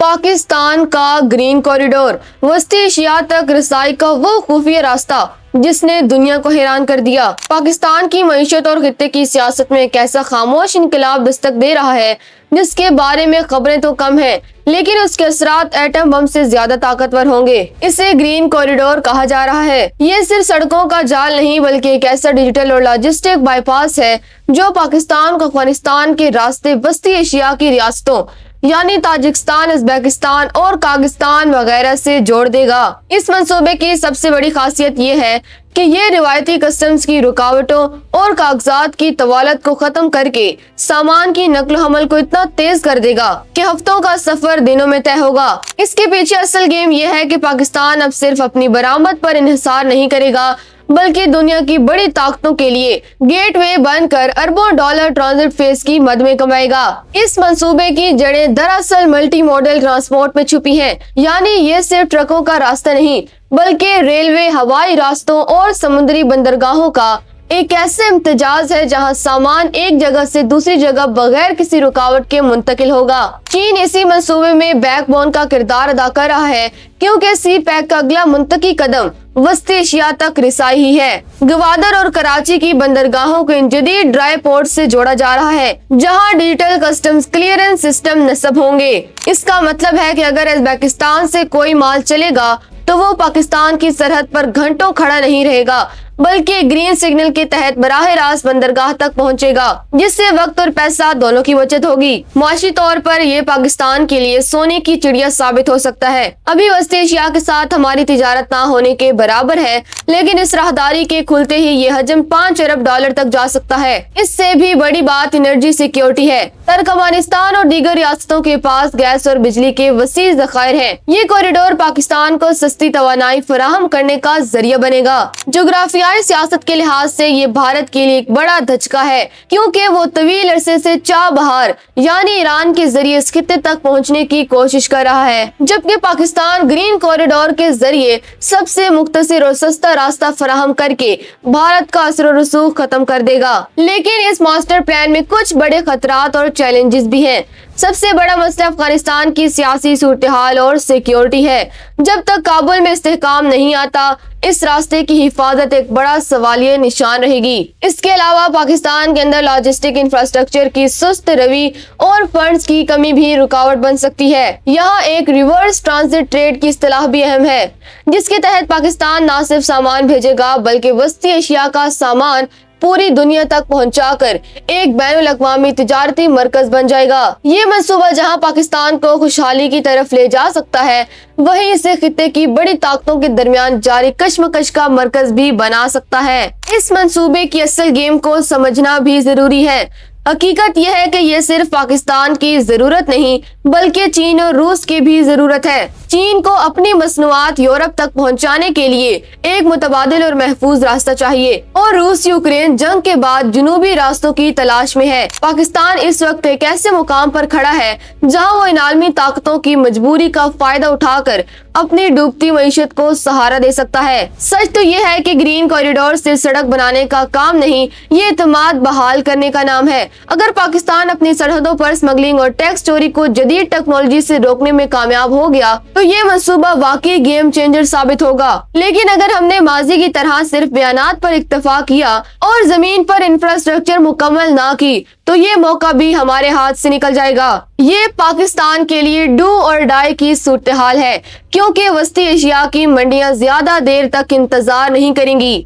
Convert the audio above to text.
पाकिस्तान का green corridor, वस्ती Asia तक रसाई का वो खुफिया रास्ता जिसने दुनिया को हैरान कर दिया। पाकिस्तान की मईशत और खित्ते की सियासत में एक ऐसा खामोश इनकलाब दस्तक दे रहा है जिसके बारे में खबरें तो कम है, लेकिन उसके असरात एटम बम से ज्यादा ताकतवर होंगे। इसे ग्रीन कॉरिडोर कहा जा रहा है। ये सिर्फ सड़कों का जाल नहीं बल्कि एक ऐसा डिजिटल और लॉजिस्टिक बाईपास है जो पाकिस्तान को अफगानिस्तान के रास्ते वस्ती एशिया की रियासतों यानी ताजिकिस्तान, उज़्बेकिस्तान और कागिस्तान वगैरह से जोड़ देगा। इस मंसूबे की सबसे बड़ी खासियत ये है कि ये रिवायती कस्टम्स की रुकावटों और कागजात की तवालत को खत्म करके सामान की नकल हमल को इतना तेज कर देगा कि हफ्तों का सफर दिनों में तय होगा। इसके पीछे असल गेम ये है कि पाकिस्तान अब सिर्फ अपनी बरामद पर इन्हिसार नहीं करेगा बल्कि दुनिया की बड़ी ताकतों के लिए गेटवे बनकर अरबों डॉलर ट्रांजिट फेज की मद में कमाएगा। इस मंसूबे की जड़ें दरअसल मल्टी मॉडल ट्रांसपोर्ट में छुपी हैं, यानी ये सिर्फ ट्रकों का रास्ता नहीं बल्कि रेलवे, हवाई रास्तों और समुद्री बंदरगाहों का एक ऐसे इम्तिजाज है जहां सामान एक जगह से दूसरी जगह बगैर किसी रुकावट के मुंतकिल होगा। चीन इसी मंसूबे में बैकबोन का किरदार अदा कर रहा है क्योंकि सी पैक का अगला मुंतकी कदम वस्ती एशिया तक रिसाई ही है। गवादर और कराची की बंदरगाहों को इन जदीद ड्राई पोर्ट से जोड़ा जा रहा है जहां डिजिटल कस्टम्स क्लियरेंस सिस्टम नस्ब होंगे। इसका मतलब है कि अगर उज़्बेकिस्तान से कोई माल चलेगा तो वो पाकिस्तान की सरहद पर घंटों खड़ा नहीं रहेगा बल्कि ग्रीन सिग्नल के तहत बराह रास्त बंदरगाह तक पहुंचेगा, जिससे वक्त और पैसा दोनों की बचत होगी। मुआशी तौर पर ये पाकिस्तान के लिए सोने की चिड़िया साबित हो सकता है। अभी वस्ती एशिया के साथ हमारी तिजारत ना होने के बराबर है, लेकिन इस राहदारी के खुलते ही ये हजम 5 अरब डॉलर तक जा सकता है। इससे भी बड़ी बात एनर्जी सिक्योरिटी है। तुर्कमेनिस्तान और दीगर रियासतों के पास गैस और बिजली के वसीह ज़खायर हैं। ये कॉरिडोर पाकिस्तान को सस्ती तवानाई फराहम करने का जरिया बनेगा। जोग्राफियाई सियासत के लिहाज से ये भारत के लिए एक बड़ा धचका है क्योंकि वो तवील अरसे से चाबहार यानी ईरान के जरिए इस खित्ते तक पहुंचने की कोशिश कर रहा है, जबकि पाकिस्तान ग्रीन कॉरिडोर के जरिए सबसे मुख्तसर और सस्ता रास्ता फराहम करके भारत का असर और रसूख खत्म कर देगा। लेकिन इस मास्टर प्लान में कुछ बड़े खतरात और चैलेंजेस भी हैं। सबसे बड़ा मसला अफगानिस्तान की सियासी सूरत हाल और सिक्योरिटी है। जब तक काबुल में इस्तेहकाम नहीं आता, इस रास्ते की हिफाजत एक बड़ा सवालिया निशान रहेगी। इसके अलावा पाकिस्तान के अंदर लॉजिस्टिक इंफ्रास्ट्रक्चर की सुस्त रवि और फंड्स की कमी भी रुकावट बन सकती है। यहाँ एक रिवर्स ट्रांजिट ट्रेड की इस्तेलाह भी अहम है, जिसके तहत पाकिस्तान न सिर्फ सामान भेजेगा बल्कि वस्ती एशिया का सामान पूरी दुनिया तक पहुंचाकर एक बैनुल अक़वामी तिजारती मरकज बन जाएगा। ये मंसूबा जहां पाकिस्तान को खुशहाली की तरफ ले जा सकता है, वहीं इसे खित्ते की बड़ी ताकतों के दरमियान जारी कशमकश का मरकज भी बना सकता है। इस मंसूबे की असल गेम को समझना भी जरूरी है। हकीकत यह है कि यह सिर्फ पाकिस्तान की जरूरत नहीं बल्कि चीन और रूस की भी जरूरत है। चीन को अपनी मसनूआत यूरोप तक पहुंचाने के लिए एक मुतबादिल और महफूज रास्ता चाहिए और रूस यूक्रेन जंग के बाद जुनूबी रास्तों की तलाश में है। पाकिस्तान इस वक्त एक ऐसे मुकाम पर खड़ा है जहां वो इन आलमी ताकतों की मजबूरी का फायदा उठाकर अपनी डूबती मईशत को सहारा दे सकता है। सच तो ये है कि ग्रीन कॉरिडोर सिर्फ सड़क बनाने का काम नहीं, ये एतमाद बहाल करने का नाम है। अगर पाकिस्तान अपनी सरहदों पर स्मगलिंग और टैक्स चोरी को जदीद टेक्नोलॉजी से रोकने में कामयाब हो गया तो ये मंसूबा वाकई गेम चेंजर साबित होगा। लेकिन अगर हमने माजी की तरह सिर्फ बयानात पर इक्तफा किया और जमीन पर इंफ्रास्ट्रक्चर मुकम्मल ना की तो ये मौका भी हमारे हाथ से निकल जाएगा। ये पाकिस्तान के लिए डू और डाई की सूरत हाल है क्योंकि वस्ती एशिया की मंडियां ज्यादा देर तक इंतजार नहीं करेंगी।